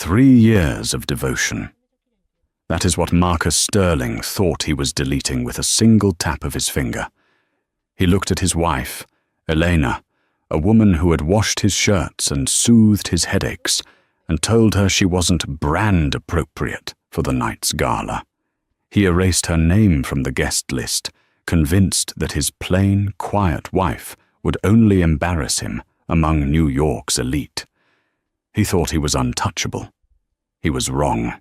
3 years of devotion. That is what Marcus Sterling thought he was deleting with a single tap of his finger. He looked at his wife, Elena, a woman who had washed his shirts and soothed his headaches, and told her she wasn't brand appropriate for the night's gala. He erased her name from the guest list, convinced that his plain, quiet wife would only embarrass him among New York's elite. He thought he was untouchable. He was wrong.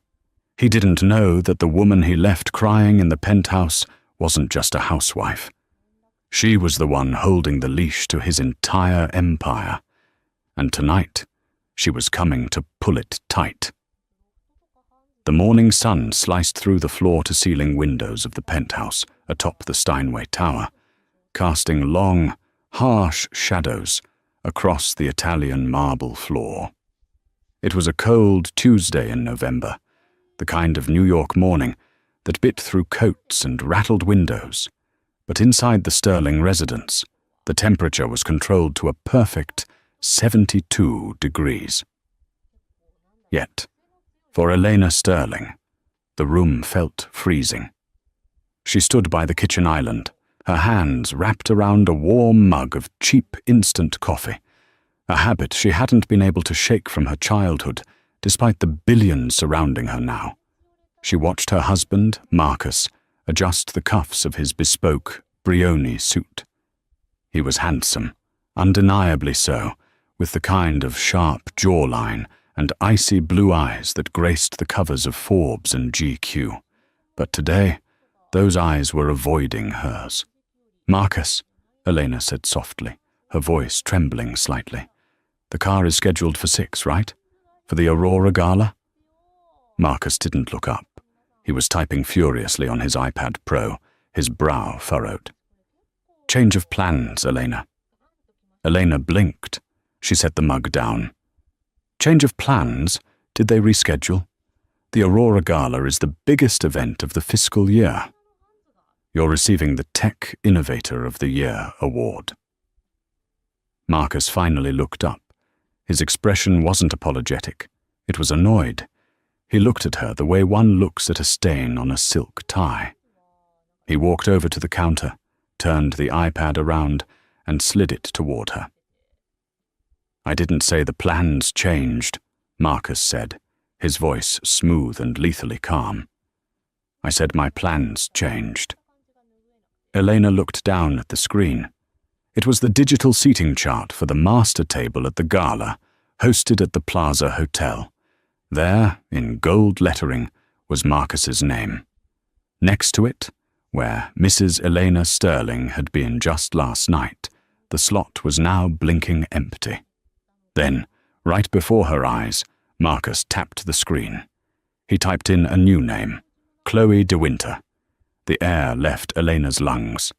He didn't know that the woman he left crying in the penthouse wasn't just a housewife. She was the one holding the leash to his entire empire, and tonight she was coming to pull it tight. The morning sun sliced through the floor-to-ceiling windows of the penthouse atop the Steinway Tower, casting long, harsh shadows across the Italian marble floor. It was a cold Tuesday in November, the kind of New York morning that bit through coats and rattled windows, but inside the Sterling residence, the temperature was controlled to a perfect 72 degrees. Yet, for Elena Sterling, the room felt freezing. She stood by the kitchen island, her hands wrapped around a warm mug of cheap instant coffee, a habit she hadn't been able to shake from her childhood, despite the billions surrounding her now. She watched her husband, Marcus, adjust the cuffs of his bespoke Brioni suit. He was handsome, undeniably so, with the kind of sharp jawline and icy blue eyes that graced the covers of Forbes and GQ. But today, those eyes were avoiding hers. "Marcus," Elena said softly, her voice trembling slightly. "The car is scheduled for 6, right? For the Aurora Gala?" Marcus didn't look up. He was typing furiously on his iPad Pro, his brow furrowed. "Change of plans, Elena." Elena blinked. She set the mug down. "Change of plans? Did they reschedule? The Aurora Gala is the biggest event of the fiscal year. You're receiving the Tech Innovator of the Year award." Marcus finally looked up. His expression wasn't apologetic. It was annoyed. He looked at her the way one looks at a stain on a silk tie. He walked over to the counter, turned the iPad around, and slid it toward her. "I didn't say the plans changed," Marcus said, his voice smooth and lethally calm. "I said my plans changed." Elena looked down at the screen. It was the digital seating chart for the master table at the gala, hosted at the Plaza Hotel. There, in gold lettering, was Marcus's name. Next to it, where Mrs. Elena Sterling had been just last night, the slot was now blinking empty. Then, right before her eyes, Marcus tapped the screen. He typed in a new name, Chloe de Winter. The air left Elena's lungs.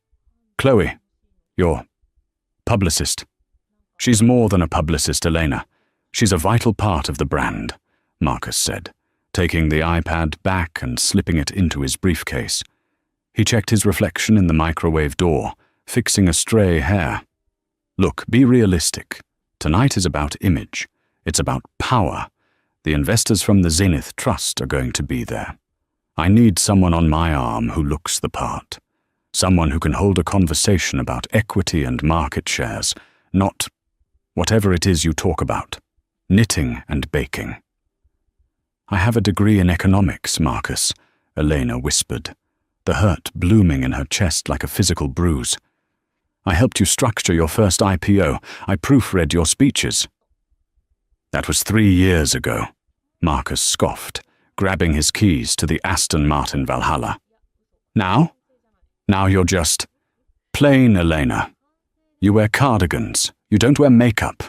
"Chloe, your publicist." "She's more than a publicist, Elena. She's a vital part of the brand," Marcus said, taking the iPad back and slipping it into his briefcase. He checked his reflection in the microwave door, fixing a stray hair. "Look, be realistic. Tonight is about image. It's about power. The investors from the Zenith Trust are going to be there. I need someone on my arm who looks the part. Someone who can hold a conversation about equity and market shares, not whatever it is you talk about. Knitting and baking." "I have a degree in economics, Marcus," Elena whispered, the hurt blooming in her chest like a physical bruise. "I helped you structure your first IPO. I proofread your speeches." "That was 3 years ago," Marcus scoffed, grabbing his keys to the Aston Martin Valhalla. "Now? Now you're just plain Elena. You wear cardigans. You don't wear makeup.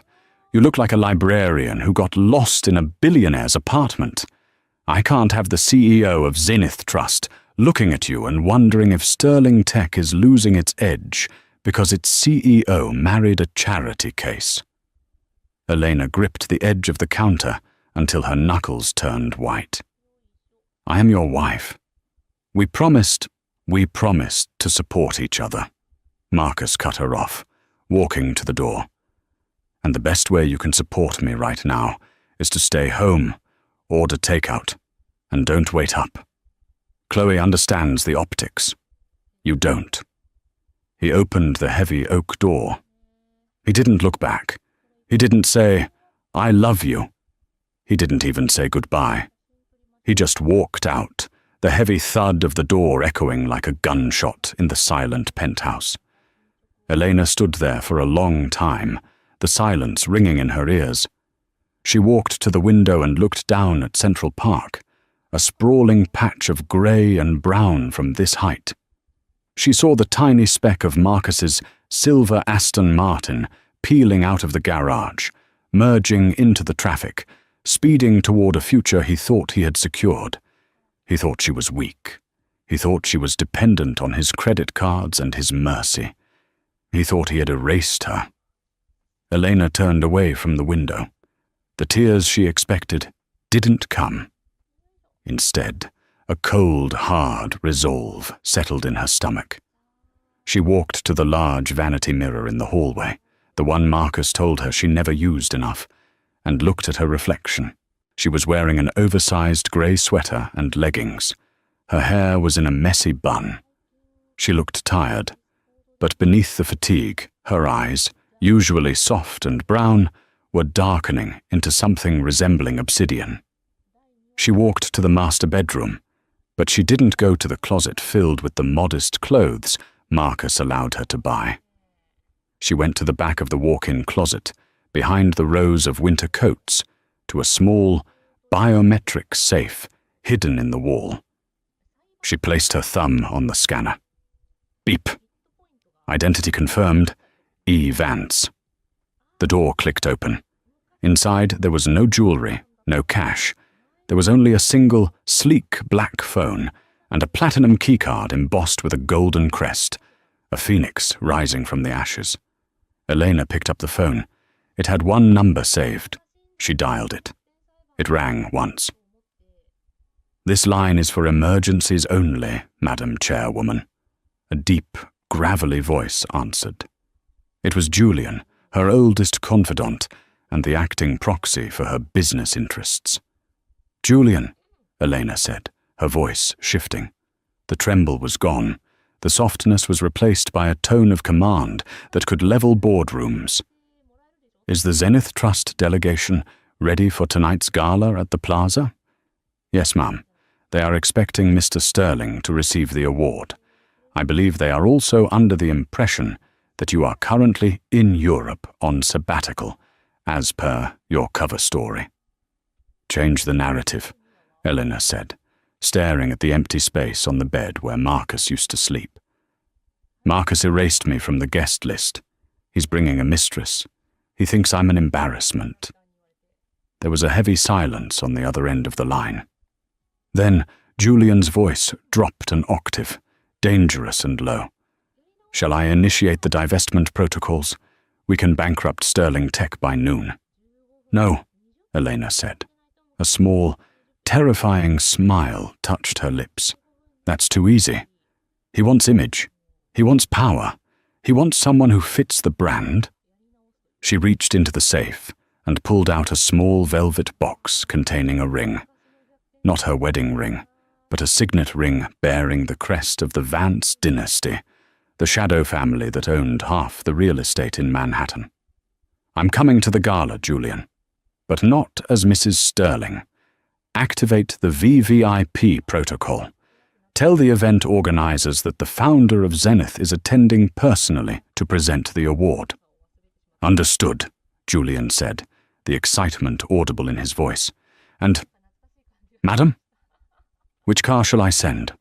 You look like a librarian who got lost in a billionaire's apartment. I can't have the CEO of Zenith Trust looking at you and wondering if Sterling Tech is losing its edge because its CEO married a charity case." Elena gripped the edge of the counter until her knuckles turned white. "I am your wife. We promised to support each other." Marcus cut her off, walking to the door. "And the best way you can support me right now is to stay home order takeout, and don't wait up. Chloe understands the optics. You don't. He opened the heavy oak door. He didn't look back. He didn't say, "I love you." He didn't even say goodbye. He just walked out, the heavy thud of the door echoing like a gunshot in the silent penthouse. Elena stood there for a long time, the silence ringing in her ears. She walked to the window and looked down at Central Park, a sprawling patch of grey and brown from this height. She saw the tiny speck of Marcus's silver Aston Martin peeling out of the garage, merging into the traffic, speeding toward a future he thought he had secured. He thought she was weak. He thought she was dependent on his credit cards and his mercy. He thought he had erased her. Elena turned away from the window. The tears she expected didn't come. Instead, a cold, hard resolve settled in her stomach. She walked to the large vanity mirror in the hallway, the one Marcus told her she never used enough, and looked at her reflection. She was wearing an oversized grey sweater and leggings. Her hair was in a messy bun. She looked tired, but beneath the fatigue, her eyes, usually soft and brown, were darkening into something resembling obsidian. She walked to the master bedroom, but she didn't go to the closet filled with the modest clothes Marcus allowed her to buy. She went to the back of the walk-in closet, behind the rows of winter coats, to a small, biometric safe hidden in the wall. She placed her thumb on the scanner. Beep. Identity confirmed. E. Vance. The door clicked open. Inside there was no jewelry, no cash. There was only a single, sleek black phone and a platinum keycard embossed with a golden crest, a phoenix rising from the ashes. Elena picked up the phone. It had one number saved. She dialed it. It rang once. "This line is for emergencies only, Madam Chairwoman." A deep, gravelly voice answered. It was Julian, her oldest confidant, and the acting proxy for her business interests. "Julian," Elena said, her voice shifting. The tremble was gone. The softness was replaced by a tone of command that could level boardrooms. "Is the Zenith Trust delegation ready for tonight's gala at the plaza?" "Yes, ma'am. They are expecting Mr. Sterling to receive the award. I believe they are also under the impression that you are currently in Europe on sabbatical, as per your cover story." "Change the narrative," Elena said, staring at the empty space on the bed where Marcus used to sleep. "Marcus erased me from the guest list. He's bringing a mistress. He thinks I'm an embarrassment." There was a heavy silence on the other end of the line. Then Julian's voice dropped an octave, dangerous and low. "Shall I initiate the divestment protocols? We can bankrupt Sterling Tech by noon." "No," Elena said. A small, terrifying smile touched her lips. "That's too easy. He wants image. He wants power. He wants someone who fits the brand." She reached into the safe and pulled out a small velvet box containing a ring. Not her wedding ring, but a signet ring bearing the crest of the Vance dynasty, the shadow family that owned half the real estate in Manhattan. "I'm coming to the gala, Julian, but not as Mrs. Sterling. Activate the VVIP protocol. Tell the event organizers that the founder of Zenith is attending personally to present the award." "Understood," Julian said, the excitement audible in his voice. "And, Madam? Which car shall I send?"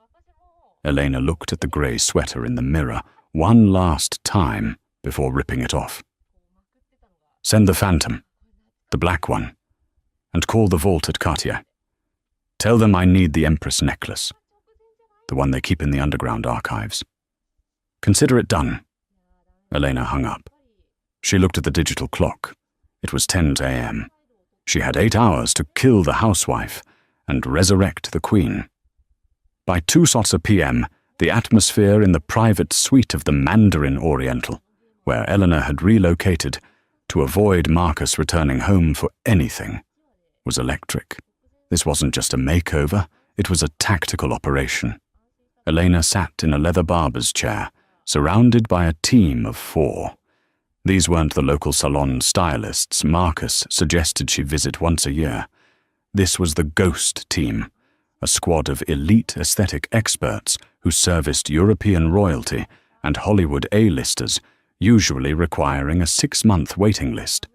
Elena looked at the grey sweater in the mirror one last time before ripping it off. "Send the Phantom, the black one, and call the vault at Cartier. Tell them I need the Empress necklace, the one they keep in the underground archives." "Consider it done." Elena hung up. She looked at the digital clock. It was 10 a.m. She had 8 hours to kill the housewife and resurrect the queen. By 2 p.m., the atmosphere in the private suite of the Mandarin Oriental, where Eleanor had relocated to avoid Marcus returning home for anything, was electric. This wasn't just a makeover, it was a tactical operation. Elena sat in a leather barber's chair, surrounded by a team of 4. These weren't the local salon stylists Marcus suggested she visit once a year. This was the Ghost team, a squad of elite aesthetic experts who serviced European royalty and Hollywood A-listers, usually requiring a 6-month waiting list.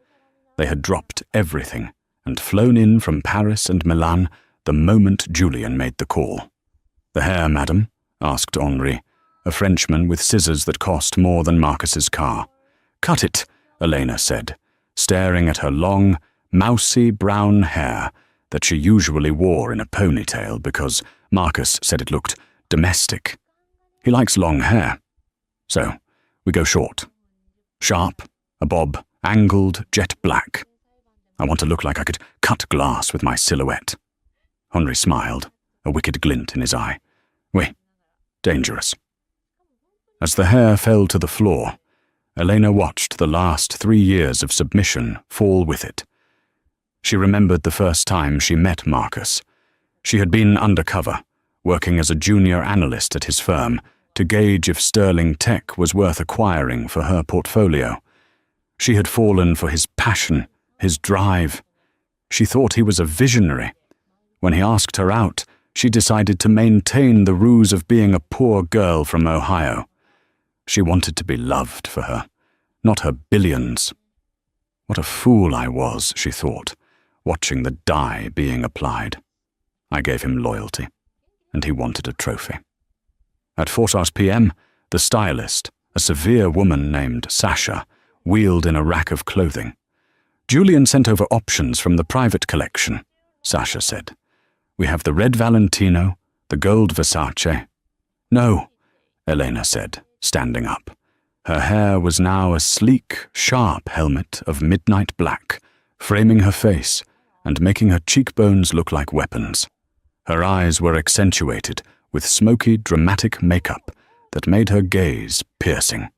They had dropped everything and flown in from Paris and Milan the moment Julian made the call. "The hair, madam?" asked Henri, a Frenchman with scissors that cost more than Marcus's car. "Cut it," Elena said, staring at her long, mousy brown hair that she usually wore in a ponytail because Marcus said it looked domestic. He likes long hair. So, we go short. Sharp, a bob, angled, jet black. I want to look like I could cut glass with my silhouette. Henri smiled, a wicked glint in his eye. Oui, dangerous. As the hair fell to the floor, Elena watched the last 3 years of submission fall with it. She remembered the first time she met Marcus. She had been undercover, working as a junior analyst at his firm, to gauge if sterling tech was worth acquiring for her portfolio. She had fallen for his passion, his drive. She thought he was a visionary. When he asked her out, she decided to maintain the ruse of being a poor girl from Ohio. She wanted to be loved for her, not her billions. What a fool I was, she thought, watching the dye being applied. I gave him loyalty, and he wanted a trophy. At 4:00 p.m., the stylist, a severe woman named Sasha, wheeled in a rack of clothing. "Julian sent over options from the private collection," Sasha said. "We have the red Valentino, the gold Versace." "No," Elena said, standing up. Her hair was now a sleek, sharp helmet of midnight black, framing her face and making her cheekbones look like weapons. Her eyes were accentuated with smoky, dramatic makeup that made her gaze piercing.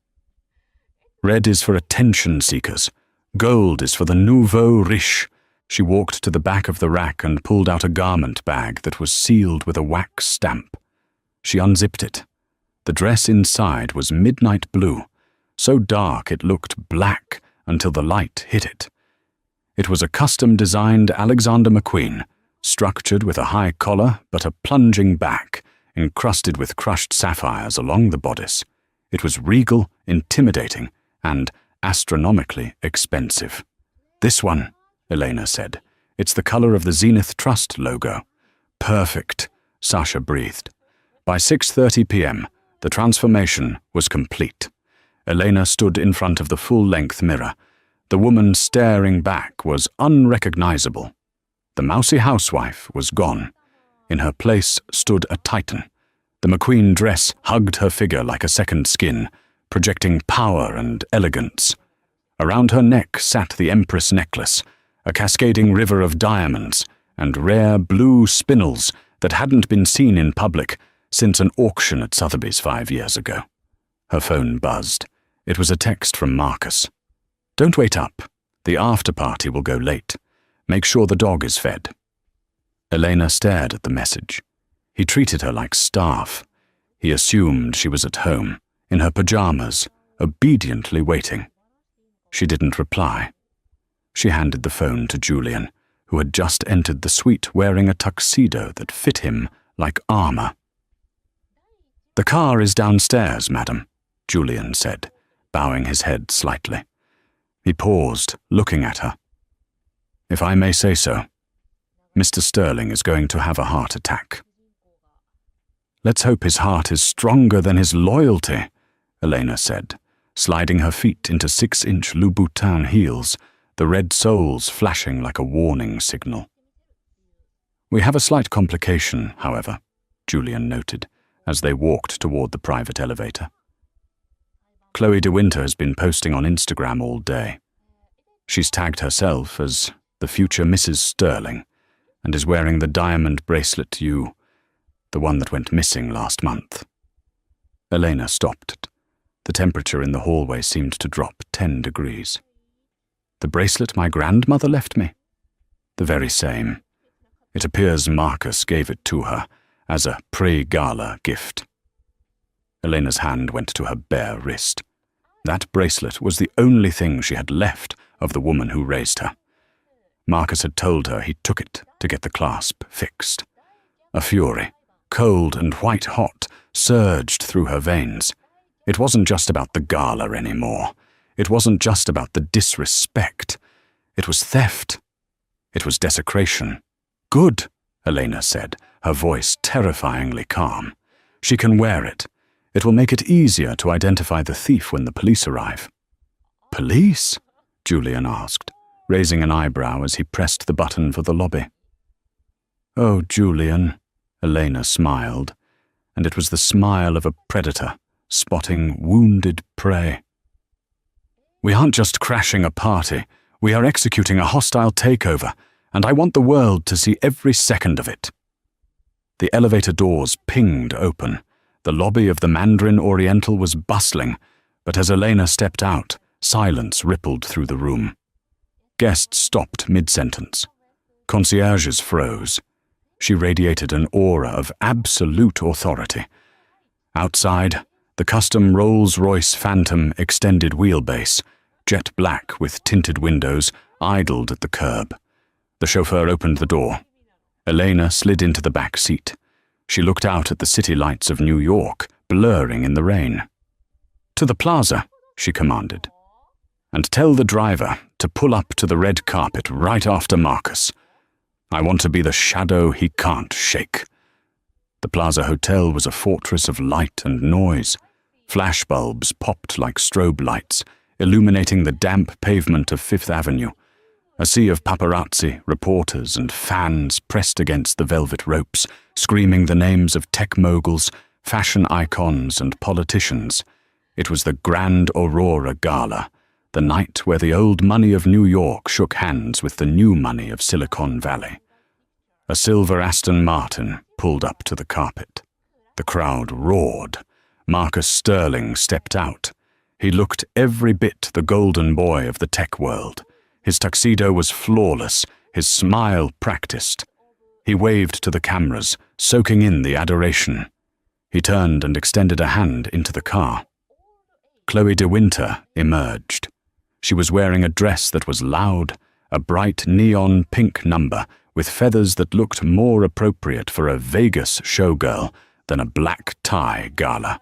"Red is for attention seekers. Gold is for the nouveau riche." She walked to the back of the rack and pulled out a garment bag that was sealed with a wax stamp. She unzipped it. The dress inside was midnight blue, so dark it looked black until the light hit it. It was a custom-designed Alexander McQueen, structured with a high collar but a plunging back, encrusted with crushed sapphires along the bodice. It was regal, intimidating, and astronomically expensive. "This one," Elena said. "It's the color of the Zenith Trust logo." "Perfect," Sasha breathed. By 6:30 p.m., the transformation was complete. Elena stood in front of the full-length mirror. The woman staring back was unrecognizable. The mousy housewife was gone. In her place stood a titan. The McQueen dress hugged her figure like a second skin, projecting power and elegance. Around her neck sat the Empress necklace, a cascading river of diamonds and rare blue spinels that hadn't been seen in public since an auction at Sotheby's 5 years ago. Her phone buzzed. It was a text from Marcus. "Don't wait up. The after-party will go late. Make sure the dog is fed." Elena stared at the message. He treated her like staff. He assumed she was at home, in her pajamas, obediently waiting. She didn't reply. She handed the phone to Julian, who had just entered the suite wearing a tuxedo that fit him like armor. "The car is downstairs, madam," Julian said, bowing his head slightly. He paused, looking at her. "If I may say so, Mr. Sterling is going to have a heart attack." "Let's hope his heart is stronger than his loyalty," Elena said, sliding her feet into 6-inch Louboutin heels, the red soles flashing like a warning signal. "We have a slight complication, however," Julian noted, as they walked toward the private elevator. "Chloe de Winter has been posting on Instagram all day. She's tagged herself as the future Mrs. Sterling and is wearing the diamond bracelet the one that went missing last month." Elena stopped. The temperature in the hallway seemed to drop 10 degrees. "The bracelet my grandmother left me?" "The very same. It appears Marcus gave it to her as a pre-gala gift. Elena's hand went to her bare wrist. That bracelet was the only thing she had left of the woman who raised her. Marcus had told her he took it to get the clasp fixed. A fury, cold and white-hot, surged through her veins. It wasn't just about the gala anymore. It wasn't just about the disrespect. It was theft. It was desecration. "Good," Elena said, her voice terrifyingly calm. "She can wear it. It will make it easier to identify the thief when the police arrive." "Police?" Julian asked, raising an eyebrow as he pressed the button for the lobby. "Oh, Julian," Elena smiled, and it was the smile of a predator spotting wounded prey. "We aren't just crashing a party. We are executing a hostile takeover, and I want the world to see every second of it." The elevator doors pinged open. The lobby of the Mandarin Oriental was bustling, but as Elena stepped out, silence rippled through the room. Guests stopped mid-sentence. Concierges froze. She radiated an aura of absolute authority. Outside, the custom Rolls-Royce Phantom extended wheelbase, jet black with tinted windows, idled at the curb. The chauffeur opened the door. Elena slid into the back seat. She looked out at the city lights of New York, blurring in the rain. "To the plaza," she commanded. "And tell the driver to pull up to the red carpet right after Marcus. I want to be the shadow he can't shake." The Plaza Hotel was a fortress of light and noise. Flashbulbs popped like strobe lights, illuminating the damp pavement of Fifth Avenue. A sea of paparazzi, reporters, and fans pressed against the velvet ropes, screaming the names of tech moguls, fashion icons, and politicians. It was the Grand Aurora Gala, the night where the old money of New York shook hands with the new money of Silicon Valley. A silver Aston Martin pulled up to the carpet. The crowd roared. Marcus Sterling stepped out. He looked every bit the golden boy of the tech world. His tuxedo was flawless, his smile practiced. He waved to the cameras, soaking in the adoration. He turned and extended a hand into the car. Chloe de Winter emerged. She was wearing a dress that was loud, a bright neon pink number with feathers that looked more appropriate for a Vegas showgirl than a black tie gala.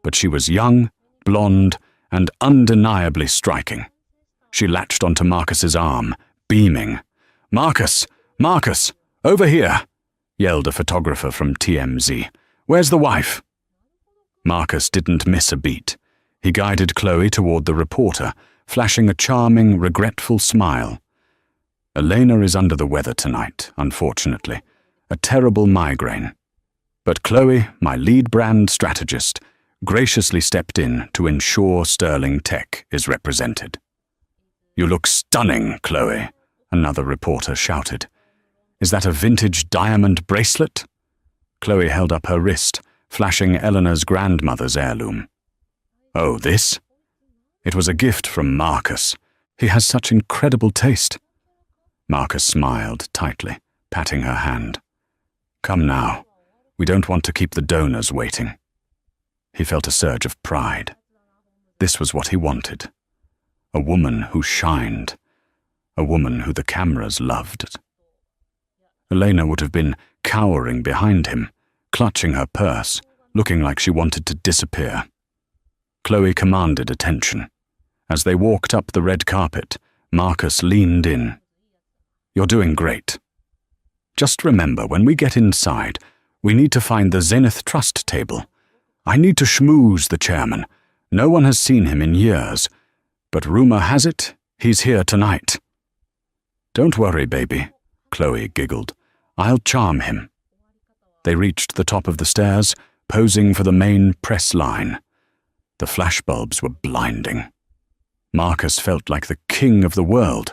But she was young, blonde, and undeniably striking. She latched onto Marcus's arm, beaming. "Marcus! Marcus! Over here!" yelled a photographer from TMZ. "Where's the wife?" Marcus didn't miss a beat. He guided Chloe toward the reporter, flashing a charming, regretful smile. "Elena is under the weather tonight, unfortunately. A terrible migraine. But Chloe, my lead brand strategist, graciously stepped in to ensure Sterling Tech is represented." "You look stunning, Chloe," another reporter shouted. "Is that a vintage diamond bracelet?" Chloe held up her wrist, flashing Eleanor's grandmother's heirloom. "Oh, this? It was a gift from Marcus. He has such incredible taste." Marcus smiled tightly, patting her hand. "Come now. We don't want to keep the donors waiting." He felt a surge of pride. This was what he wanted. A woman who shined. A woman who the cameras loved. Elena would have been cowering behind him, clutching her purse, looking like she wanted to disappear. Chloe commanded attention. As they walked up the red carpet, Marcus leaned in. "You're doing great. Just remember, when we get inside, we need to find the Zenith Trust table. I need to schmooze the chairman. No one has seen him in years, but rumor has it he's here tonight." "Don't worry, baby," Chloe giggled. "I'll charm him." They reached the top of the stairs, posing for the main press line. The flashbulbs were blinding. Marcus felt like the king of the world.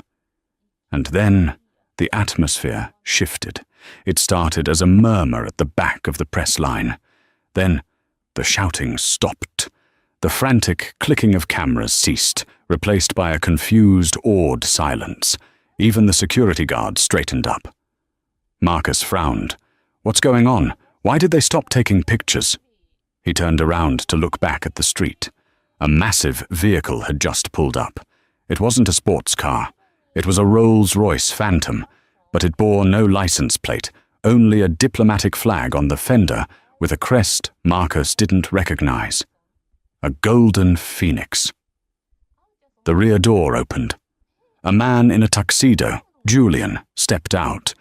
And then the atmosphere shifted. It started as a murmur at the back of the press line. Then the shouting stopped. The frantic clicking of cameras ceased, replaced by a confused, awed silence. Even the security guard straightened up. Marcus frowned. What's going on? Why did they stop taking pictures? He turned around to look back at the street. A massive vehicle had just pulled up. It wasn't a sports car. It was a Rolls-Royce Phantom, but it bore no license plate, only a diplomatic flag on the fender with a crest Marcus didn't recognize. A golden phoenix. The rear door opened. A man in a tuxedo, Julian, stepped out,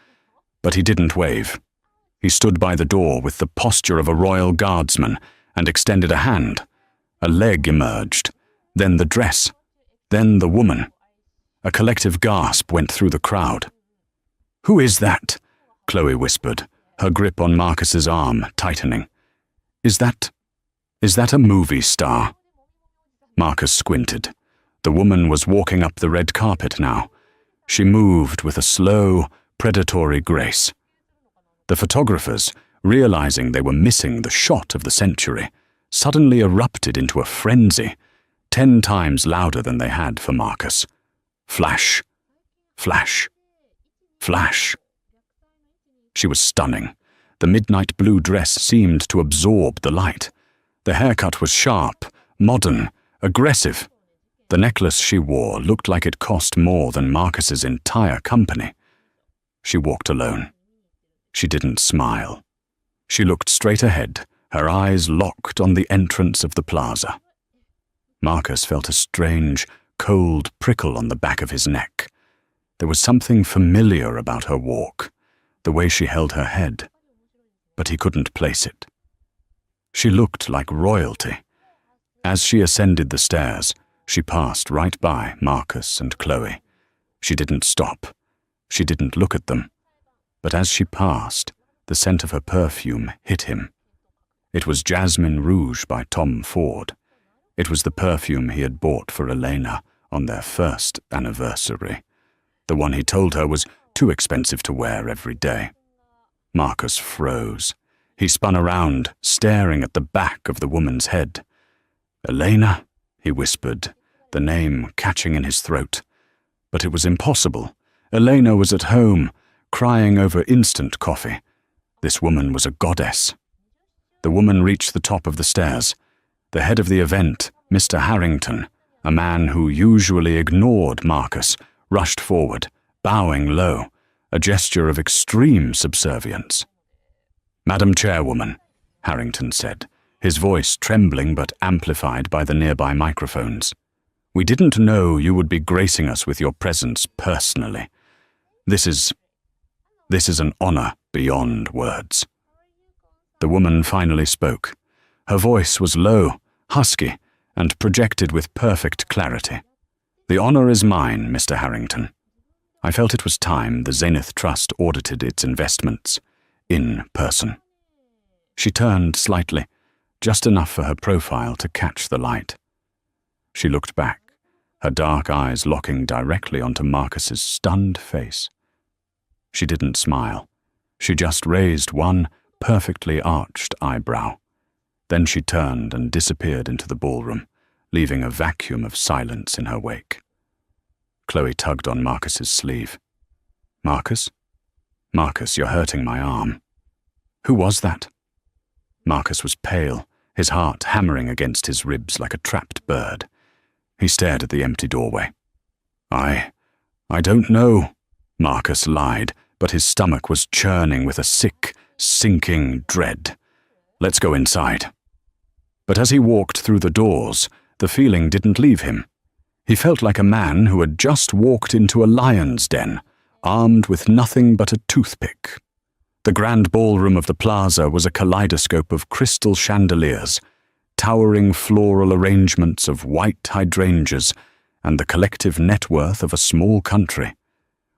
but he didn't wave. He stood by the door with the posture of a royal guardsman and extended a hand. A leg emerged, then the dress, then the woman. A collective gasp went through the crowd. "Who is that?" Chloe whispered, her grip on Marcus's arm tightening. Is that a movie star?" Marcus squinted. The woman was walking up the red carpet now. She moved with a slow, predatory grace. The photographers, realizing they were missing the shot of the century, suddenly erupted into a frenzy, 10 times louder than they had for Marcus. Flash, flash, flash. She was stunning. The midnight blue dress seemed to absorb the light. The haircut was sharp, modern, aggressive. The necklace she wore looked like it cost more than Marcus's entire company. She walked alone. She didn't smile. She looked straight ahead, her eyes locked on the entrance of the plaza. Marcus felt a strange, cold prickle on the back of his neck. There was something familiar about her walk, the way she held her head, but he couldn't place it. She looked like royalty. As she ascended the stairs, she passed right by Marcus and Chloe. She didn't stop. She didn't look at them. But as she passed, the scent of her perfume hit him. It was Jasmine Rouge by Tom Ford. It was the perfume he had bought for Elena on their first anniversary. The one he told her was too expensive to wear every day. Marcus froze. He spun around, staring at the back of the woman's head. "Elena," he whispered, the name catching in his throat. But it was impossible. Elena was at home, crying over instant coffee. This woman was a goddess. The woman reached the top of the stairs. The head of the event, Mr. Harrington, a man who usually ignored Marcus, rushed forward, bowing low, a gesture of extreme subservience. "Madam Chairwoman," Harrington said, his voice trembling but amplified by the nearby microphones. "We didn't know you would be gracing us with your presence personally. This is an honor beyond words." The woman finally spoke. Her voice was low, husky, and projected with perfect clarity. "The honor is mine, Mr. Harrington. I felt it was time the Zenith Trust audited its investments, in person." She turned slightly, just enough for her profile to catch the light. She looked back, her dark eyes locking directly onto Marcus's stunned face. She didn't smile. She just raised one perfectly arched eyebrow. Then she turned and disappeared into the ballroom, leaving a vacuum of silence in her wake. Chloe tugged on Marcus's sleeve. "Marcus? Marcus, you're hurting my arm." "Who was that?" Marcus was pale, his heart hammering against his ribs like a trapped bird. He stared at the empty doorway. I don't know," Marcus lied, but his stomach was churning with a sick, sinking dread. "Let's go inside." But as he walked through the doors, the feeling didn't leave him. He felt like a man who had just walked into a lion's den, armed with nothing but a toothpick. The grand ballroom of the plaza was a kaleidoscope of crystal chandeliers, towering floral arrangements of white hydrangeas, and the collective net worth of a small country.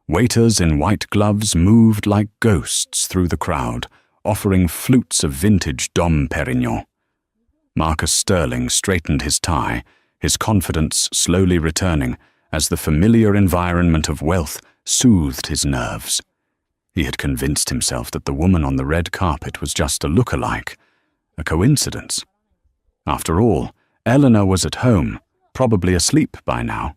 Waiters in white gloves moved like ghosts through the crowd, offering flutes of vintage Dom Perignon. Marcus Sterling straightened his tie, his confidence slowly returning as the familiar environment of wealth soothed his nerves. He had convinced himself that the woman on the red carpet was just a look-alike, a coincidence. After all, Eleanor was at home, probably asleep by now.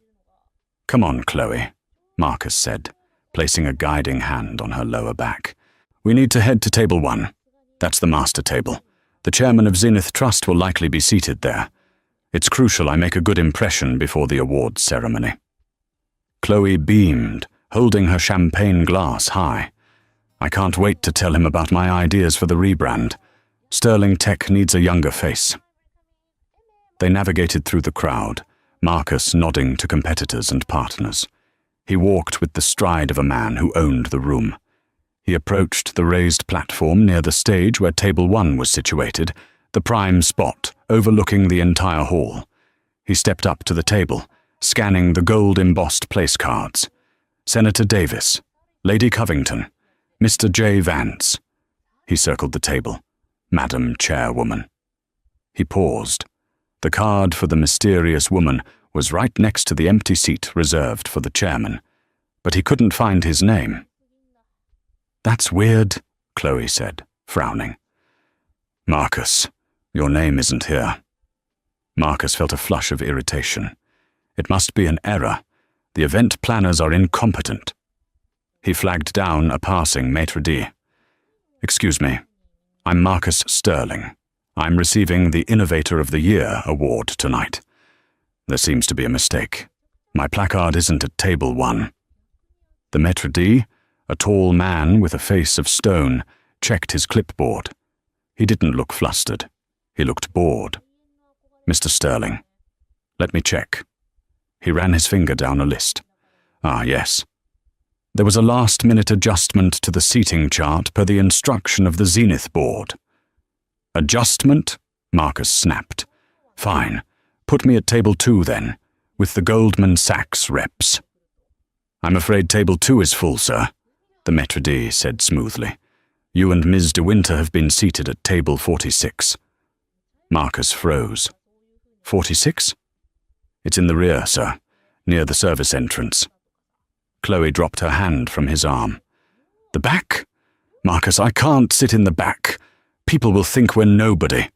"Come on, Chloe," Marcus said, placing a guiding hand on her lower back. We need to head to table 1. That's the master table. The chairman of Zenith Trust will likely be seated there. It's crucial I make a good impression before the awards ceremony. Chloe beamed, holding her champagne glass high. I can't wait to tell him about my ideas for the rebrand. Sterling Tech needs a younger face. They navigated through the crowd, Marcus nodding to competitors and partners. He walked with the stride of a man who owned the room. He approached the raised platform near the stage where table 1 was situated, the prime spot overlooking the entire hall. He stepped up to the table, scanning the gold-embossed place cards. Senator Davis, Lady Covington, Mr. J. Vance. He circled the table. Madam Chairwoman. He paused. The card for the mysterious woman was right next to the empty seat reserved for the chairman, but he couldn't find his name. That's weird, Chloe said, frowning. Marcus, your name isn't here. Marcus felt a flush of irritation. It must be an error. The event planners are incompetent. He flagged down a passing maitre d'. Excuse me, I'm Marcus Sterling. I'm receiving the Innovator of the Year award tonight. There seems to be a mistake. My placard isn't at table 1. The maitre d', a tall man with a face of stone, checked his clipboard. He didn't look flustered. He looked bored. Mr. Sterling, let me check. He ran his finger down a list. Ah, yes. There was a last-minute adjustment to the seating chart per the instruction of the Zenith board. Adjustment? Marcus snapped. Fine. Put me at table 2 then, with the Goldman Sachs reps. I'm afraid table 2 is full, sir, the maitre d' said smoothly. You and Ms. De Winter have been seated at table 46. Marcus froze. 46? It's in the rear, sir, near the service entrance. Chloe dropped her hand from his arm. The back? Marcus, I can't sit in the back. People will think we're nobody.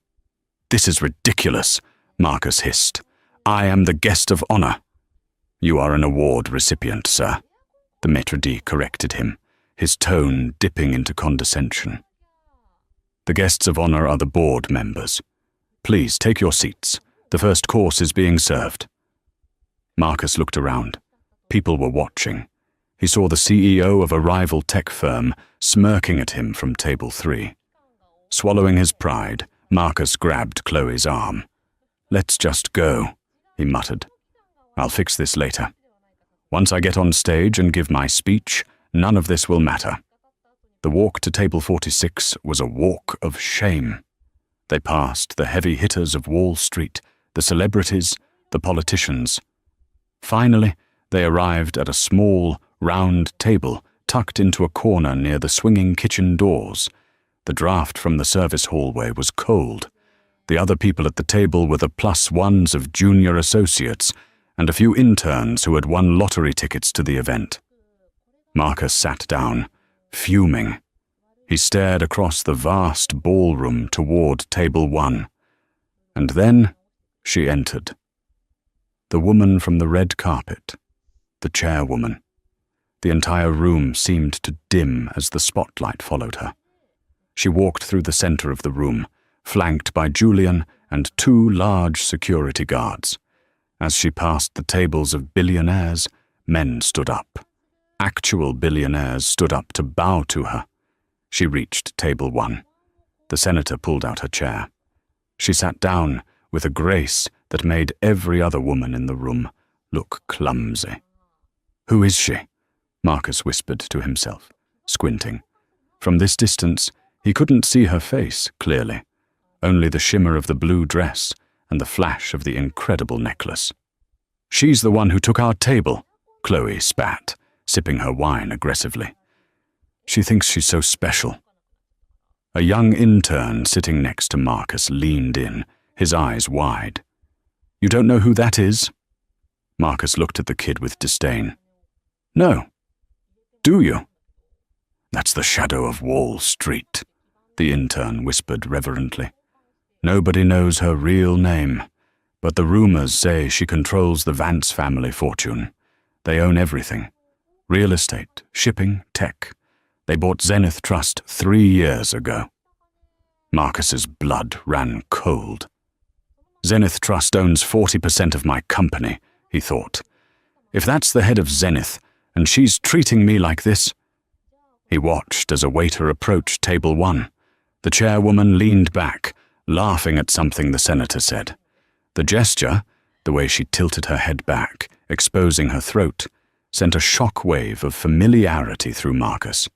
This is ridiculous, Marcus hissed. I am the guest of honor. You are an award recipient, sir, the maitre d' corrected him, his tone dipping into condescension. The guests of honor are the board members. Please take your seats. The first course is being served. Marcus looked around. People were watching. He saw the CEO of a rival tech firm smirking at him from table 3. Swallowing his pride, Marcus grabbed Chloe's arm. Let's just go, he muttered. I'll fix this later. Once I get on stage and give my speech, none of this will matter. The walk to table 46 was a walk of shame. They passed the heavy hitters of Wall Street, the celebrities, the politicians. Finally, they arrived at a small, round table tucked into a corner near the swinging kitchen doors. The draft from the service hallway was cold. The other people at the table were the +1s of junior associates and a few interns who had won lottery tickets to the event. Marcus sat down, fuming. He stared across the vast ballroom toward table 1. And then she entered. The woman from the red carpet, the chairwoman. The entire room seemed to dim as the spotlight followed her. She walked through the center of the room, flanked by Julian and 2 large security guards. As she passed the tables of billionaires, men stood up. Actual billionaires stood up to bow to her. She reached table 1. The senator pulled out her chair. She sat down with a grace that made every other woman in the room look clumsy. Who is she? Marcus whispered to himself, squinting. From this distance, he couldn't see her face clearly, only the shimmer of the blue dress and the flash of the incredible necklace. She's the one who took our table, Chloe spat, sipping her wine aggressively. She thinks she's so special. A young intern sitting next to Marcus leaned in, his eyes wide. You don't know who that is? Marcus looked at the kid with disdain. No. Do you? That's the shadow of Wall Street, the intern whispered reverently. Nobody knows her real name, but the rumors say she controls the Vance family fortune. They own everything. Real estate, shipping, tech. They bought Zenith Trust 3 years ago. Marcus's blood ran cold. Zenith Trust owns 40% of my company, he thought. If that's the head of Zenith, and she's treating me like this... He watched as a waiter approached table 1. The chairwoman leaned back, laughing at something the senator said. The gesture, the way she tilted her head back, exposing her throat, sent a shock wave of familiarity through Marcus.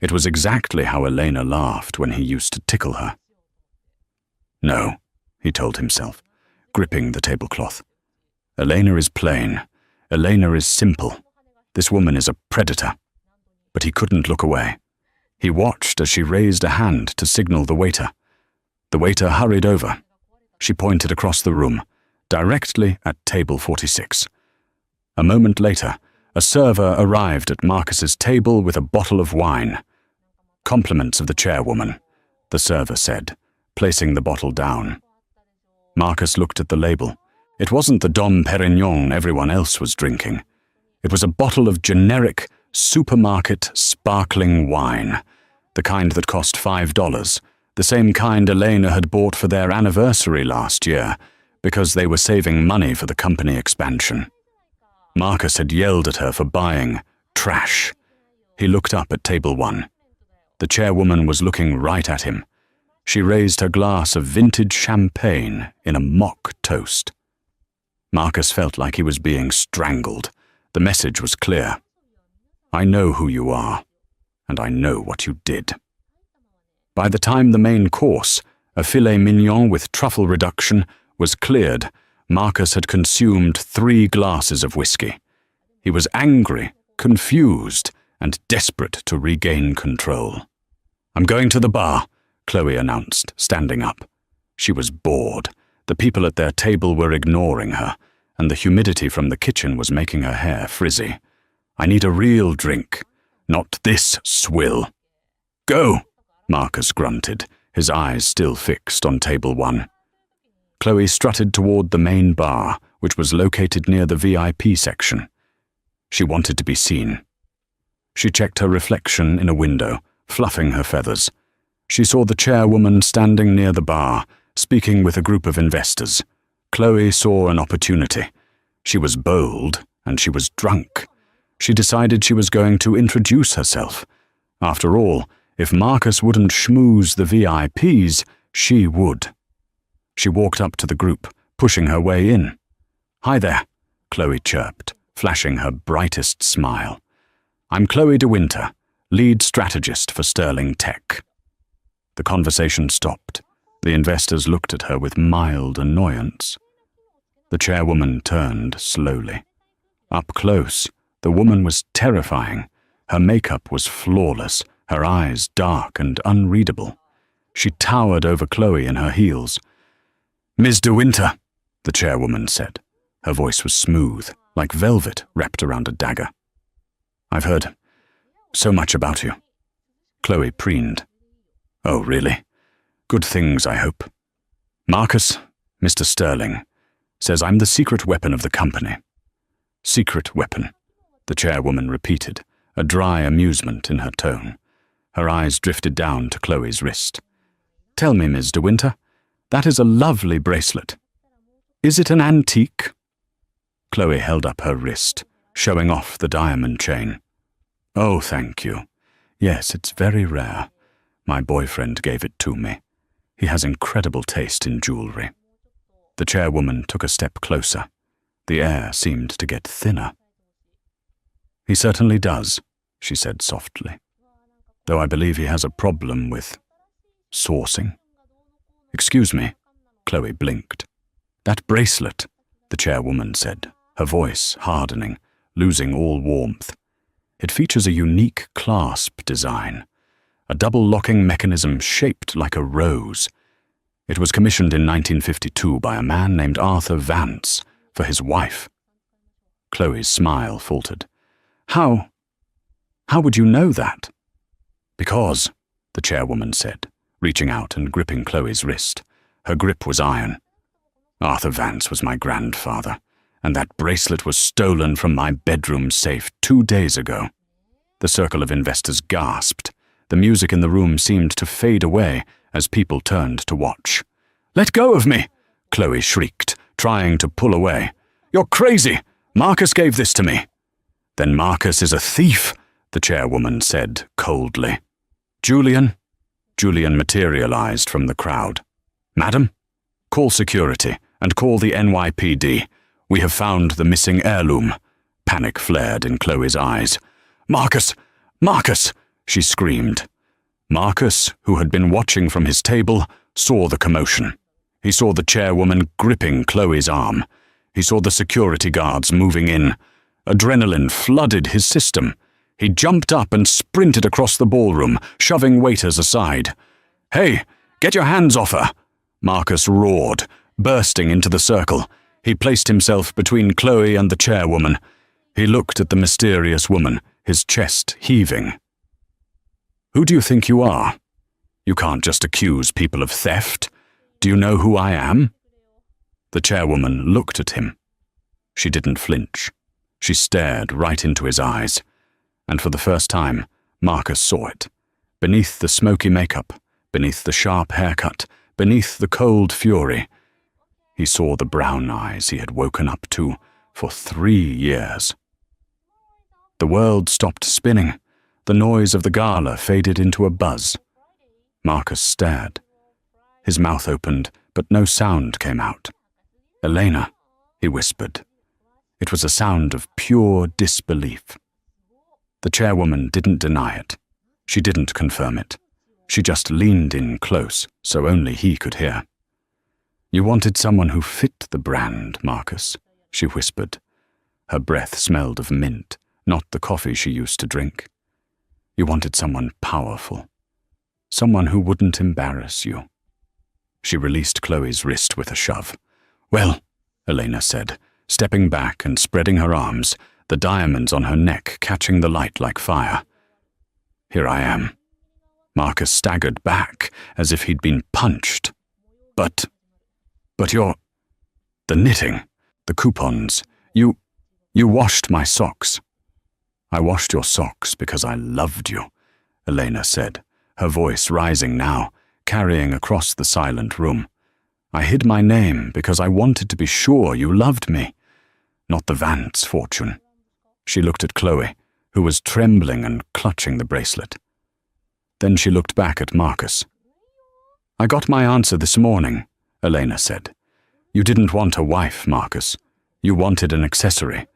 It was exactly how Elena laughed when he used to tickle her. No, he told himself, gripping the tablecloth. Elena is plain. Elena is simple. This woman is a predator. But he couldn't look away. He watched as she raised a hand to signal the waiter. The waiter hurried over. She pointed across the room, directly at table 46. A moment later, a server arrived at Marcus's table with a bottle of wine. Compliments of the chairwoman, the server said, placing the bottle down. Marcus looked at the label. It wasn't the Dom Perignon everyone else was drinking. It was a bottle of generic, supermarket sparkling wine, the kind that cost $5, the same kind Elena had bought for their anniversary last year, because they were saving money for the company expansion. Marcus had yelled at her for buying trash. He looked up at table 1. The chairwoman was looking right at him. She raised her glass of vintage champagne in a mock toast. Marcus felt like he was being strangled. The message was clear. I know who you are, and I know what you did. By the time the main course, a filet mignon with truffle reduction, was cleared, Marcus had consumed 3 glasses of whiskey. He was angry, confused, and desperate to regain control. I'm going to the bar, Chloe announced, standing up. She was bored. The people at their table were ignoring her, and the humidity from the kitchen was making her hair frizzy. I need a real drink, not this swill. Go, Marcus grunted, his eyes still fixed on table 1. Chloe strutted toward the main bar, which was located near the VIP section. She wanted to be seen. She checked her reflection in a window, fluffing her feathers. She saw the chairwoman standing near the bar, speaking with a group of investors. Chloe saw an opportunity. She was bold, and she was drunk. She decided she was going to introduce herself. After all, if Marcus wouldn't schmooze the VIPs, she would. She walked up to the group, pushing her way in. Hi there, Chloe chirped, flashing her brightest smile. I'm Chloe de Winter, lead strategist for Sterling Tech. The conversation stopped. The investors looked at her with mild annoyance. The chairwoman turned slowly. Up close, the woman was terrifying. Her makeup was flawless, her eyes dark and unreadable. She towered over Chloe in her heels. Ms. de Winter, the chairwoman said. Her voice was smooth, like velvet wrapped around a dagger. I've heard so much about you. Chloe preened. Oh, really? Good things, I hope. Marcus, Mr. Sterling, says I'm the secret weapon of the company. Secret weapon, the chairwoman repeated, a dry amusement in her tone. Her eyes drifted down to Chloe's wrist. Tell me, Ms. de Winter, that is a lovely bracelet. Is it an antique? Chloe held up her wrist, showing off the diamond chain. Oh, thank you. Yes, it's very rare. My boyfriend gave it to me. He has incredible taste in jewelry. The chairwoman took a step closer. The air seemed to get thinner. He certainly does, she said softly. Though I believe he has a problem with sourcing. Excuse me, Chloe blinked. That bracelet, the chairwoman said, her voice hardening, losing all warmth. It features a unique clasp design, a double-locking mechanism shaped like a rose. It was commissioned in 1952 by a man named Arthur Vance for his wife. Chloe's smile faltered. How would you know that? Because, the chairwoman said, reaching out and gripping Chloe's wrist. Her grip was iron. Arthur Vance was my grandfather, and that bracelet was stolen from my bedroom safe 2 days ago. The circle of investors gasped. The music in the room seemed to fade away as people turned to watch. "Let go of me!" Chloe shrieked, trying to pull away. "You're crazy! Marcus gave this to me." "Then Marcus is a thief," the chairwoman said coldly. "Julian?" Julian materialized from the crowd. "Madam? Call security and call the NYPD. We have found the missing heirloom." Panic flared in Chloe's eyes. "Marcus! Marcus!" she screamed. Marcus, who had been watching from his table, saw the commotion. He saw the chairwoman gripping Chloe's arm. He saw the security guards moving in. Adrenaline flooded his system. He jumped up and sprinted across the ballroom, shoving waiters aside. "Hey, get your hands off her!" Marcus roared, bursting into the circle. He placed himself between Chloe and the chairwoman. He looked at the mysterious woman, his chest heaving. "Who do you think you are? You can't just accuse people of theft. Do you know who I am?" The chairwoman looked at him. She didn't flinch. She stared right into his eyes. And for the first time, Marcus saw it. Beneath the smoky makeup, beneath the sharp haircut, beneath the cold fury, he saw the brown eyes he had woken up to for 3 years. The world stopped spinning. The noise of the gala faded into a buzz. Marcus stared. His mouth opened, but no sound came out. "Elena," he whispered. It was a sound of pure disbelief. The chairwoman didn't deny it. She didn't confirm it. She just leaned in close, so only he could hear. "You wanted someone who fit the brand, Marcus," she whispered. Her breath smelled of mint, not the coffee she used to drink. "You wanted someone powerful. Someone who wouldn't embarrass you." She released Chloe's wrist with a shove. "Well," Elena said, stepping back and spreading her arms, the diamonds on her neck catching the light like fire. "Here I am." Marcus staggered back as if he'd been punched. But you're... The knitting, the coupons, you washed my socks." "I washed your socks because I loved you," Elena said, her voice rising now, carrying across the silent room. "I hid my name because I wanted to be sure you loved me, not the Vance fortune." She looked at Chloe, who was trembling and clutching the bracelet. Then she looked back at Marcus. "I got my answer this morning," Elena said. "You didn't want a wife, Marcus. You wanted an accessory,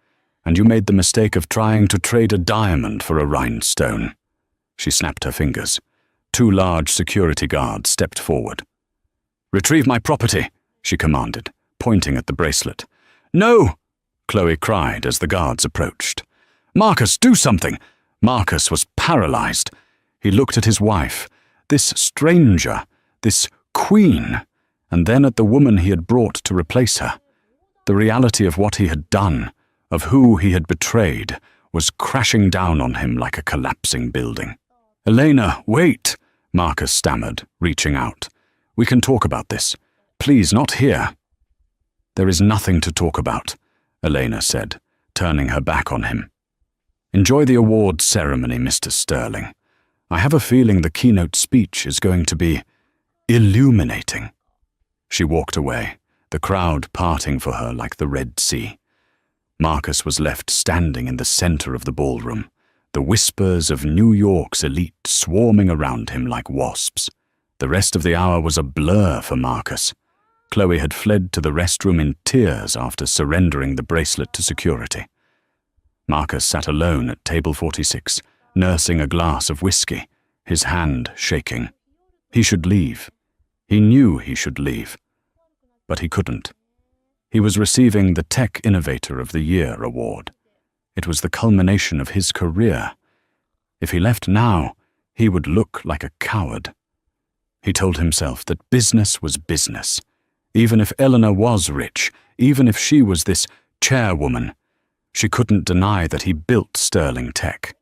and you made the mistake of trying to trade a diamond for a rhinestone." She snapped her fingers. 2 large security guards stepped forward. "Retrieve my property," she commanded, pointing at the bracelet. "No!" Chloe cried as the guards approached. "Marcus, do something!" Marcus was paralyzed. He looked at his wife, this stranger, this queen, and then at the woman he had brought to replace her. The reality of what he had done, of who he had betrayed, was crashing down on him like a collapsing building. "Elena, wait!" Marcus stammered, reaching out. "We can talk about this. Please, not here." "There is nothing to talk about," Elena said, turning her back on him. "Enjoy the awards ceremony, Mr. Sterling. I have a feeling the keynote speech is going to be illuminating." She walked away, the crowd parting for her like the Red Sea. Marcus was left standing in the center of the ballroom, the whispers of New York's elite swarming around him like wasps. The rest of the hour was a blur for Marcus. Chloe had fled to the restroom in tears after surrendering the bracelet to security. Marcus sat alone at table 46, nursing a glass of whiskey, his hand shaking. He should leave. He knew he should leave. But he couldn't. He was receiving the Tech Innovator of the Year award. It was the culmination of his career. If he left now, he would look like a coward. He told himself that business was business. Even if Eleanor was rich, even if she was this chairwoman, she couldn't deny that he built Sterling Tech.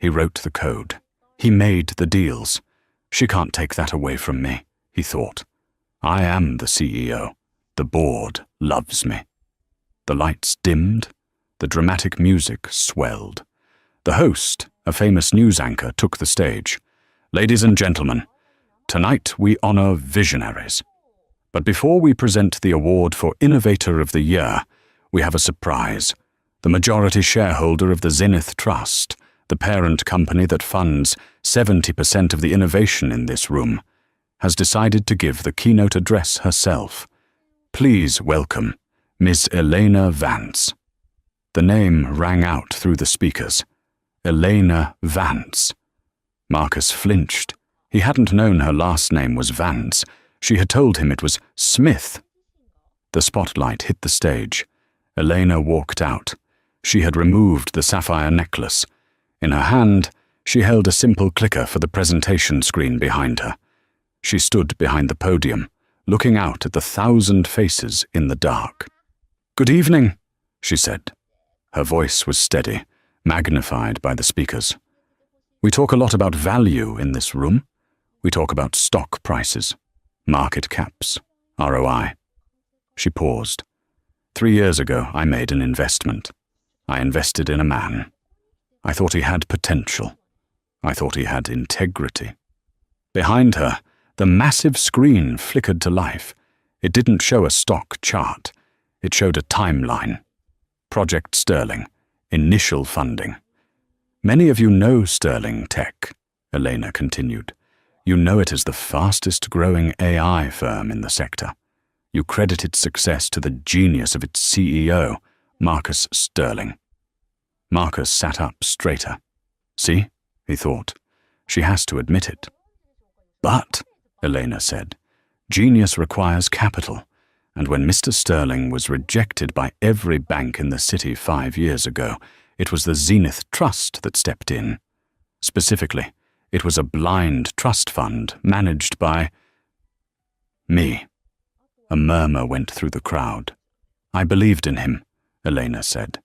He wrote the code. He made the deals. She can't take that away from me, he thought. I am the CEO. The board loves me. The lights dimmed. The dramatic music swelled. The host, a famous news anchor, took the stage. Ladies and gentlemen, tonight we honor visionaries. But before we present the award for Innovator of the Year, we have a surprise. The majority shareholder of the Zenith Trust, the parent company that funds 70% of the innovation in this room, has decided to give the keynote address herself. Please welcome Ms. Elena Vance. The name rang out through the speakers. Elena Vance. Marcus flinched. He hadn't known her last name was Vance. She had told him it was Smith. The spotlight hit the stage. Elena walked out. She had removed the sapphire necklace. In her hand, she held a simple clicker for the presentation screen behind her. She stood behind the podium, looking out at the 1,000 faces in the dark. "Good evening," she said. Her voice was steady, magnified by the speakers. "We talk a lot about value in this room. We talk about stock prices, market caps, ROI. She paused. 3 years ago, I made an investment. I invested in a man. I thought he had potential. I thought he had integrity. Behind her, the massive screen flickered to life. It didn't show a stock chart. It showed a timeline. Project Sterling, initial funding. Many of you know Sterling Tech, Elena continued. You know it as the fastest growing AI firm in the sector. You credit its success to the genius of its CEO, Marcus Sterling. Marcus sat up straighter. See, he thought, she has to admit it. But, Elena said, genius requires capital, and when Mr. Sterling was rejected by every bank in the city 5 years ago, it was the Zenith Trust that stepped in. Specifically, it was a blind trust fund managed by me. A murmur went through the crowd. I believed in him, Elena said.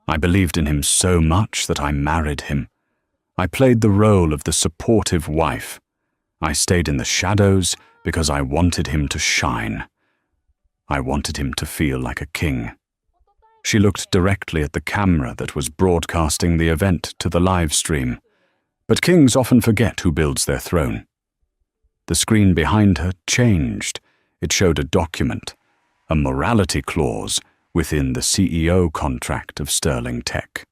I believed in him so much that I married him. I played the role of the supportive wife. I stayed in the shadows because I wanted him to shine. I wanted him to feel like a king. She looked directly at the camera that was broadcasting the event to the live stream. But kings often forget who builds their throne. The screen behind her changed. It showed a document, a morality clause within the CEO contract of Sterling Tech.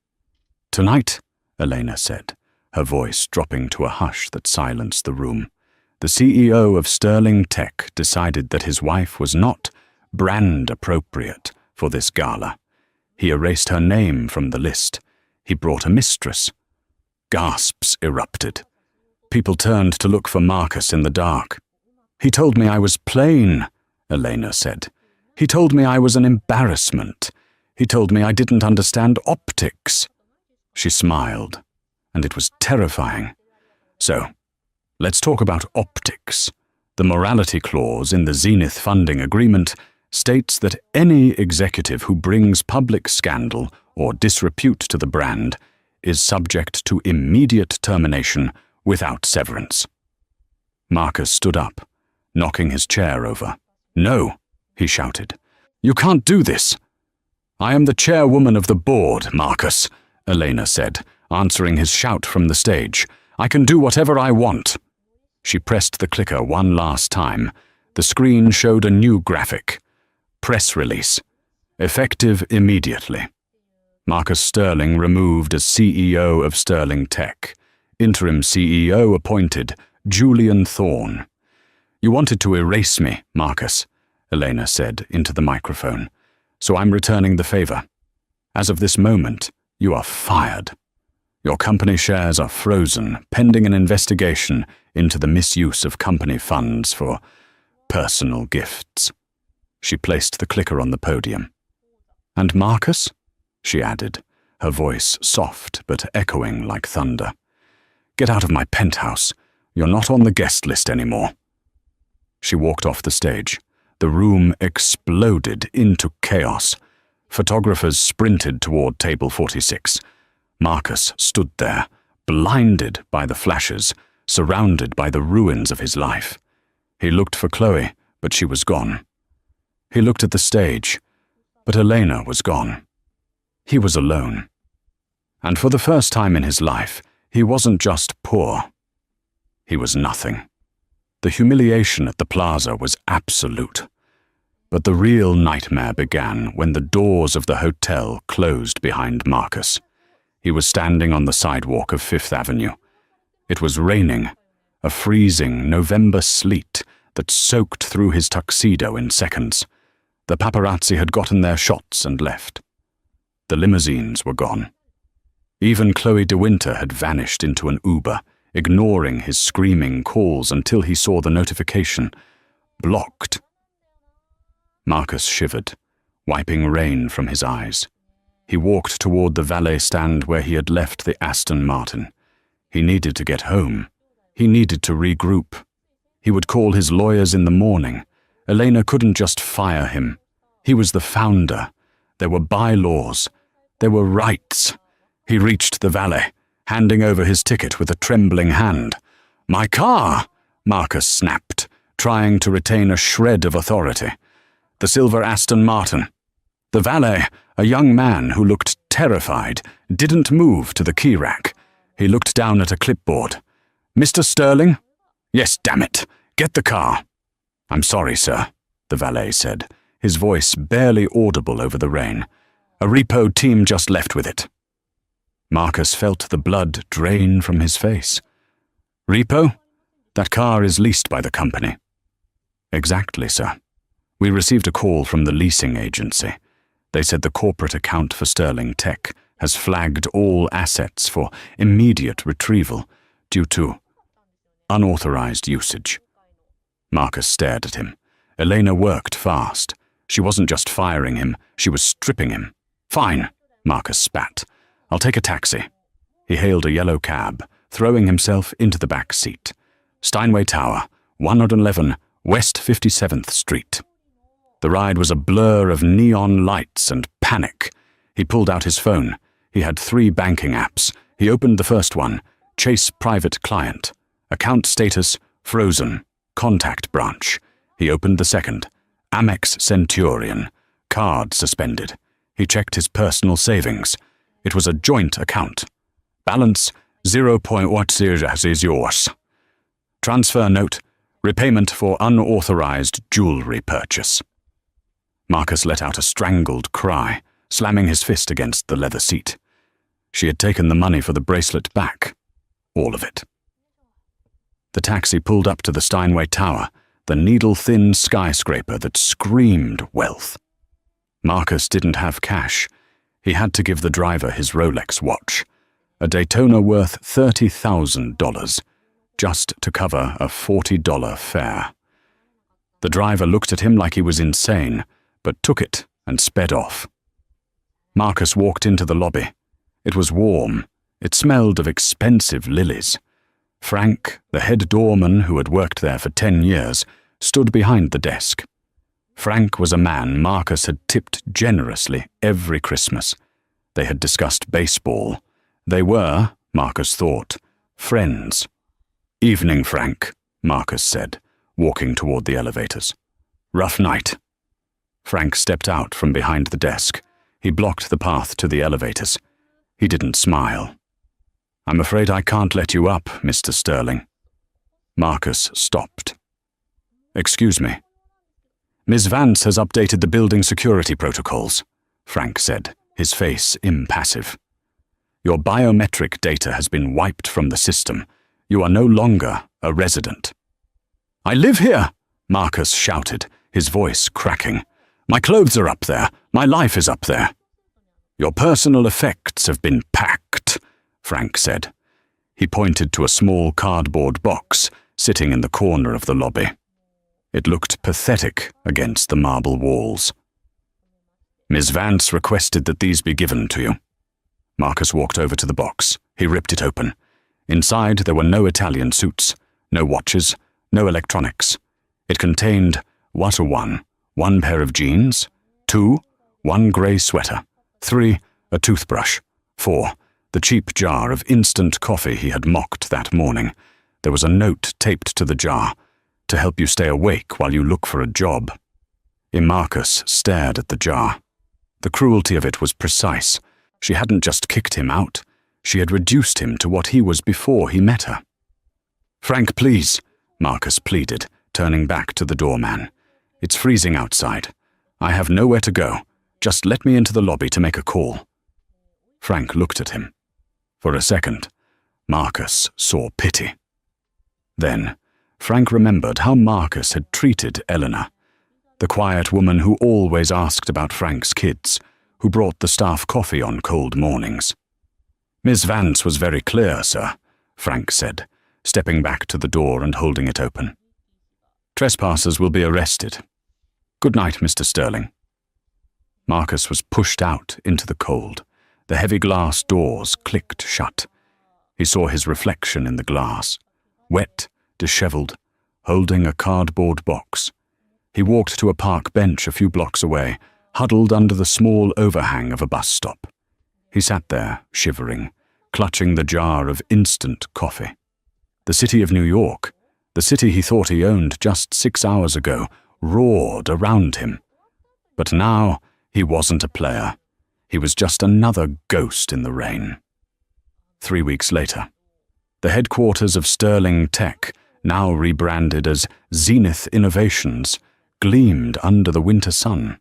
Tonight, Elena said, her voice dropping to a hush that silenced the room, the CEO of Sterling Tech decided that his wife was not brand appropriate for this gala. He erased her name from the list. He brought a mistress. Gasps erupted. People turned to look for Marcus in the dark. He told me I was plain, Elena said. He told me I was an embarrassment. He told me I didn't understand optics. She smiled, and it was terrifying. So, let's talk about optics. The morality clause in the Zenith funding agreement states that any executive who brings public scandal or disrepute to the brand is subject to immediate termination without severance. Marcus stood up, knocking his chair over. No, he shouted. You can't do this. I am the chairwoman of the board, Marcus, Elena said, answering his shout from the stage. I can do whatever I want. She pressed the clicker one last time. The screen showed a new graphic. Press release. Effective immediately. Marcus Sterling removed as CEO of Sterling Tech. Interim CEO appointed, Julian Thorne. You wanted to erase me, Marcus, Elena said into the microphone. So I'm returning the favor. As of this moment, you are fired. Your company shares are frozen, pending an investigation into the misuse of company funds for personal gifts. She placed the clicker on the podium. And Marcus? She added, her voice soft but echoing like thunder. Get out of my penthouse. You're not on the guest list anymore. She walked off the stage. The room exploded into chaos. Photographers sprinted toward table 46. Marcus stood there, blinded by the flashes, surrounded by the ruins of his life. He looked for Chloe, but she was gone. He looked at the stage, but Elena was gone. He was alone. And for the first time in his life, he wasn't just poor. he was nothing. The humiliation at the plaza was absolute. But the real nightmare began when the doors of the hotel closed behind Marcus. He was standing on the sidewalk of Fifth Avenue. It was raining, a freezing November sleet that soaked through his tuxedo in seconds. The paparazzi had gotten their shots and left. The limousines were gone. Even Chloe de Winter had vanished into an Uber, ignoring his screaming calls until he saw the notification. Blocked. Marcus shivered, wiping rain from his eyes. He walked toward the valet stand where he had left the Aston Martin. He needed to get home. He needed to regroup. He would call his lawyers in the morning. Elena couldn't just fire him. He was the founder. There were bylaws. There were rights. He reached the valet, handing over his ticket with a trembling hand. "My car!" Marcus snapped, trying to retain a shred of authority. "The silver Aston Martin." The valet, a young man who looked terrified, didn't move to the key rack. He looked down at a clipboard. "Mr. Sterling?" "Yes, damn it. Get the car." "I'm sorry, sir," the valet said, his voice barely audible over the rain. "A repo team just left with it." Marcus felt the blood drain from his face. "Repo? That car is leased by the company." "Exactly, sir. We received a call from the leasing agency. They said the corporate account for Sterling Tech has flagged all assets for immediate retrieval due to unauthorized usage." Marcus stared at him. Elena worked fast. She wasn't just firing him, she was stripping him. "Fine," Marcus spat. "I'll take a taxi." He hailed a yellow cab, throwing himself into the back seat. Steinway Tower, 111 West 57th Street. The ride was a blur of neon lights and panic. He pulled out his phone. He had 3 banking apps. He opened the first one, Chase Private Client. Account status, frozen. Contact branch. He opened the second, Amex Centurion. Card suspended. He checked his personal savings. It was a joint account. Balance, 0.10 is yours. Transfer note, repayment for unauthorized jewelry purchase. Marcus let out a strangled cry, slamming his fist against the leather seat. She had taken the money for the bracelet back. All of it. The taxi pulled up to the Steinway Tower, the needle-thin skyscraper that screamed wealth. Marcus didn't have cash. He had to give the driver his Rolex watch, a Daytona worth $30,000, just to cover a $40 fare. The driver looked at him like he was insane, but took it and sped off. Marcus walked into the lobby. It was warm. It smelled of expensive lilies. Frank, the head doorman who had worked there for 10 years, stood behind the desk. Frank was a man Marcus had tipped generously every Christmas. They had discussed baseball. They were, Marcus thought, friends. "Evening, Frank," Marcus said, walking toward the elevators. "Rough night." Frank stepped out from behind the desk. He blocked the path to the elevators. He didn't smile. "I'm afraid I can't let you up, Mr. Sterling." Marcus stopped. "Excuse me." "Ms. Vance has updated the building security protocols," Frank said, his face impassive. "Your biometric data has been wiped from the system. You are no longer a resident." "I live here!" Marcus shouted, his voice cracking. "My clothes are up there. My life is up there." "Your personal effects have been packed," Frank said. He pointed to a small cardboard box sitting in the corner of the lobby. It looked pathetic against the marble walls. "Ms. Vance requested that these be given to you." Marcus walked over to the box. He ripped it open. Inside there were no Italian suits, no watches, no electronics. It contained what a one pair of jeans, 2, one grey sweater, 3, a toothbrush, 4, the cheap jar of instant coffee he had mocked that morning. There was a note taped to the jar, "To help you stay awake while you look for a job." Marcus stared at the jar. The cruelty of it was precise. She hadn't just kicked him out. She had reduced him to what he was before he met her. Frank, please, Marcus pleaded, turning back to the doorman. It's freezing outside. I have nowhere to go. Just let me into the lobby to make a call. Frank looked at him. For a second, Marcus saw pity. Then, Frank remembered how Marcus had treated Eleanor, the quiet woman who always asked about Frank's kids, who brought the staff coffee on cold mornings. Miss Vance was very clear, sir, Frank said, stepping back to the door and holding it open. Trespassers will be arrested. Good night, Mr. Sterling. Marcus was pushed out into the cold. The heavy glass doors clicked shut. He saw his reflection in the glass, wet, disheveled, holding a cardboard box. He walked to a park bench a few blocks away, huddled under the small overhang of a bus stop. He sat there, shivering, clutching the jar of instant coffee. The city of New York, the city he thought he owned just 6 hours ago, roared around him. But now he wasn't a player. He was just another ghost in the rain. 3 weeks later, the headquarters of Sterling Tech, now rebranded as Zenith Innovations, gleamed under the winter sun.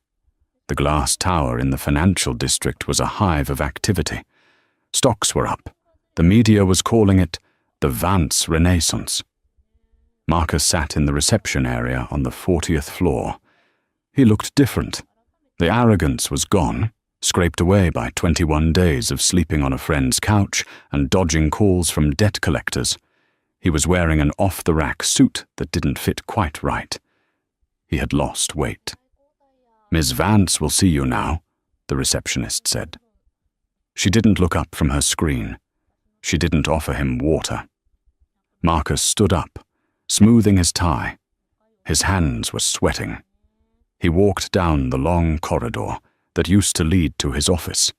The glass tower in the financial district was a hive of activity. Stocks were up. The media was calling it the Vance Renaissance. Marcus sat in the reception area on the 40th floor. He looked different. The arrogance was gone, scraped away by 21 days of sleeping on a friend's couch and dodging calls from debt collectors. He was wearing an off-the-rack suit that didn't fit quite right. He had lost weight. Miss Vance will see you now, the receptionist said. She didn't look up from her screen. She didn't offer him water. Marcus stood up, smoothing his tie. His hands were sweating. He walked down the long corridor that used to lead to his office.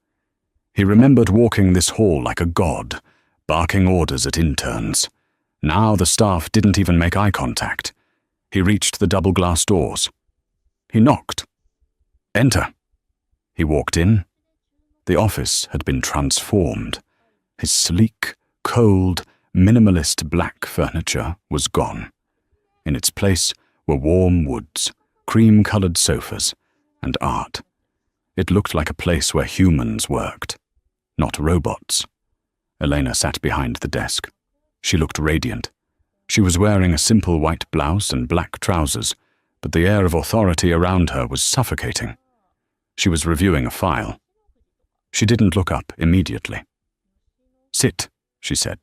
He remembered walking this hall like a god, barking orders at interns. Now the staff didn't even make eye contact. He reached the double-glass doors. He knocked. Enter. He walked in. The office had been transformed. His sleek, cold, minimalist black furniture was gone. In its place were warm woods, cream-colored sofas, and art. It looked like a place where humans worked, not robots. Elena sat behind the desk. She looked radiant. She was wearing a simple white blouse and black trousers, but the air of authority around her was suffocating. She was reviewing a file. She didn't look up immediately. Sit, she said.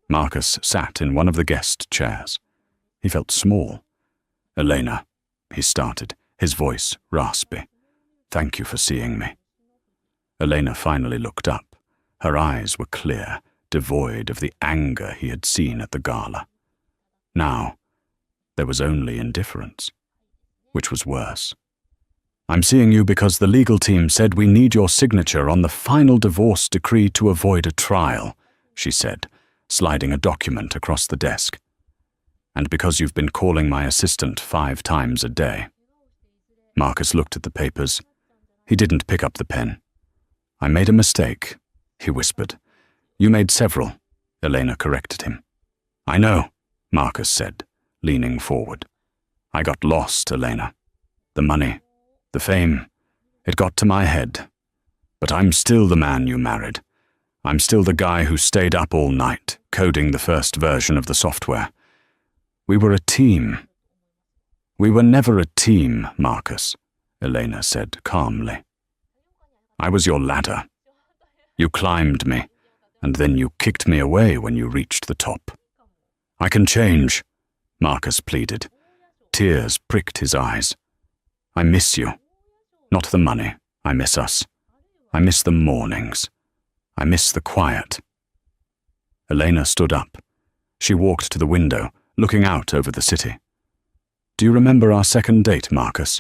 Marcus sat in one of the guest chairs. He felt small. Elena, he started, his voice raspy. Thank you for seeing me. Elena finally looked up. Her eyes were clear, devoid of the anger he had seen at the gala. Now, there was only indifference, which was worse. I'm seeing you because the legal team said we need your signature on the final divorce decree to avoid a trial, she said, sliding a document across the desk. And because you've been calling my assistant 5 times a day. Marcus looked at the papers. He didn't pick up the pen. I made a mistake, he whispered. You made several, Elena corrected him. I know, Marcus said, leaning forward. I got lost, Elena. The money, the fame, it got to my head. But I'm still the man you married. I'm still the guy who stayed up all night, coding the first version of the software. We were a team. We were never a team, Marcus, Elena said calmly. I was your ladder. You climbed me, and then you kicked me away when you reached the top. I can change, Marcus pleaded. Tears pricked his eyes. I miss you. Not the money. I miss us. I miss the mornings. I miss the quiet. Elena stood up. She walked to the window, looking out over the city. Do you remember our second date, Marcus?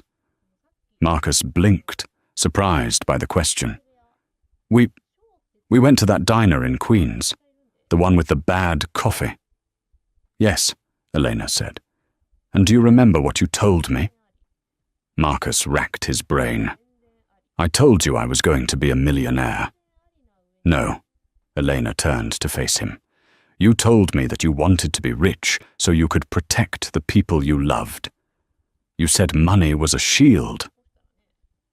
Marcus blinked, surprised by the question. We went to that diner in Queens, the one with the bad coffee. Yes, Elena said. And do you remember what you told me? Marcus racked his brain. I told you I was going to be a millionaire. No, Elena turned to face him. You told me that you wanted to be rich so you could protect the people you loved. You said money was a shield.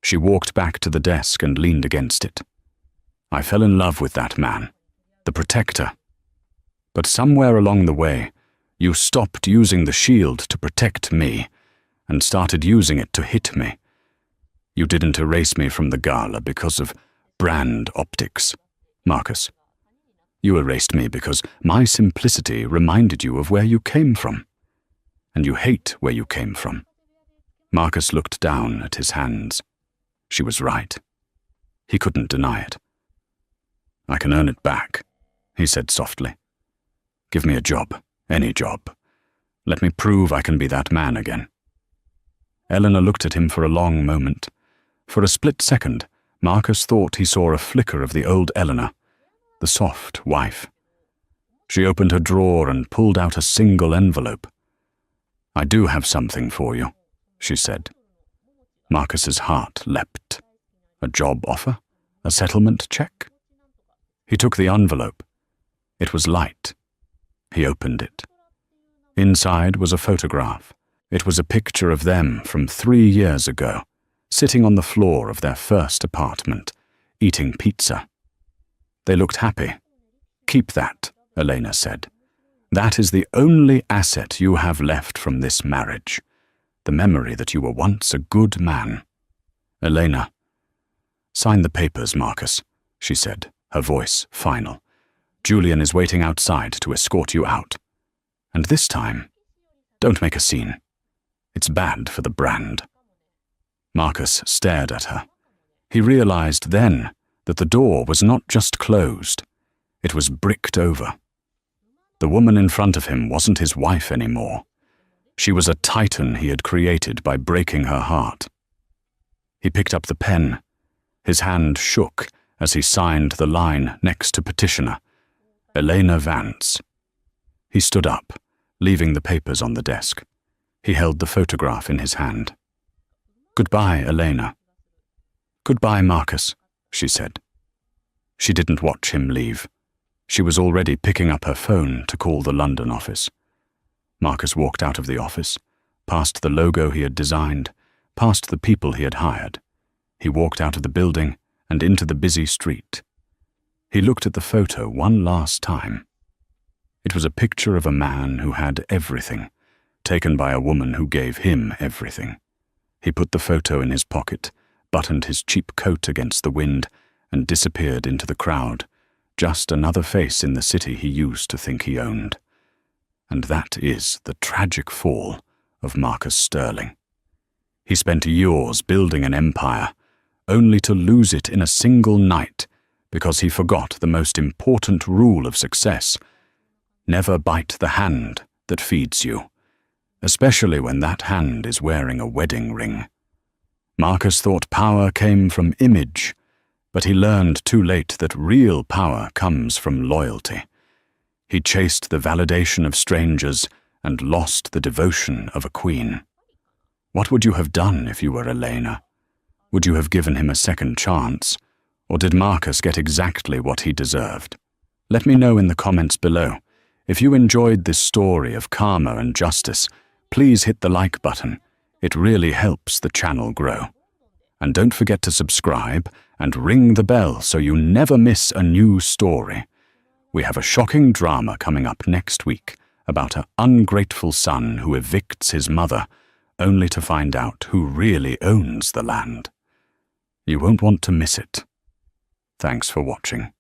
She walked back to the desk and leaned against it. I fell in love with that man, the protector. But somewhere along the way, you stopped using the shield to protect me and started using it to hit me. You didn't erase me from the Gala because of brand optics, Marcus. You erased me because my simplicity reminded you of where you came from. And you hate where you came from. Marcus looked down at his hands. She was right. He couldn't deny it. I can earn it back, he said softly. Give me a job, any job. Let me prove I can be that man again. Eleanor looked at him for a long moment. For a split second, Marcus thought he saw a flicker of the old Eleanor, the soft wife. She opened her drawer and pulled out a single envelope. I do have something for you, she said. Marcus's heart leapt. A job offer? A settlement check? He took the envelope. It was light. He opened it. Inside was a photograph. It was a picture of them from 3 years ago, sitting on the floor of their first apartment, eating pizza. They looked happy. Keep that, Elena said. That is the only asset you have left from this marriage, the memory that you were once a good man. Elena. Sign the papers, Marcus, she said, her voice final. Julian is waiting outside to escort you out. And this time, don't make a scene. It's bad for the brand. Marcus stared at her. He realized then that the door was not just closed, it was bricked over. The woman in front of him wasn't his wife anymore. She was a titan he had created by breaking her heart. He picked up the pen. His hand shook as he signed the line next to petitioner, Elena Vance. He stood up, leaving the papers on the desk. He held the photograph in his hand. Goodbye, Elena. Goodbye, Marcus, she said. She didn't watch him leave. She was already picking up her phone to call the London office. Marcus walked out of the office, past the logo he had designed, past the people he had hired. He walked out of the building and into the busy street. He looked at the photo one last time. It was a picture of a man who had everything, taken by a woman who gave him everything. He put the photo in his pocket, buttoned his cheap coat against the wind, and disappeared into the crowd, just another face in the city he used to think he owned. And that is the tragic fall of Marcus Sterling. He spent years building an empire, only to lose it in a single night because he forgot the most important rule of success: never bite the hand that feeds you, especially when that hand is wearing a wedding ring. Marcus thought power came from image, but he learned too late that real power comes from loyalty. He chased the validation of strangers and lost the devotion of a queen. What would you have done if you were Elena? Would you have given him a second chance? Or did Marcus get exactly what he deserved? Let me know in the comments below. If you enjoyed this story of karma and justice, please hit the like button. It really helps the channel grow. And don't forget to subscribe and ring the bell so you never miss a new story. We have a shocking drama coming up next week about an ungrateful son who evicts his mother, only to find out who really owns the land. You won't want to miss it. Thanks for watching.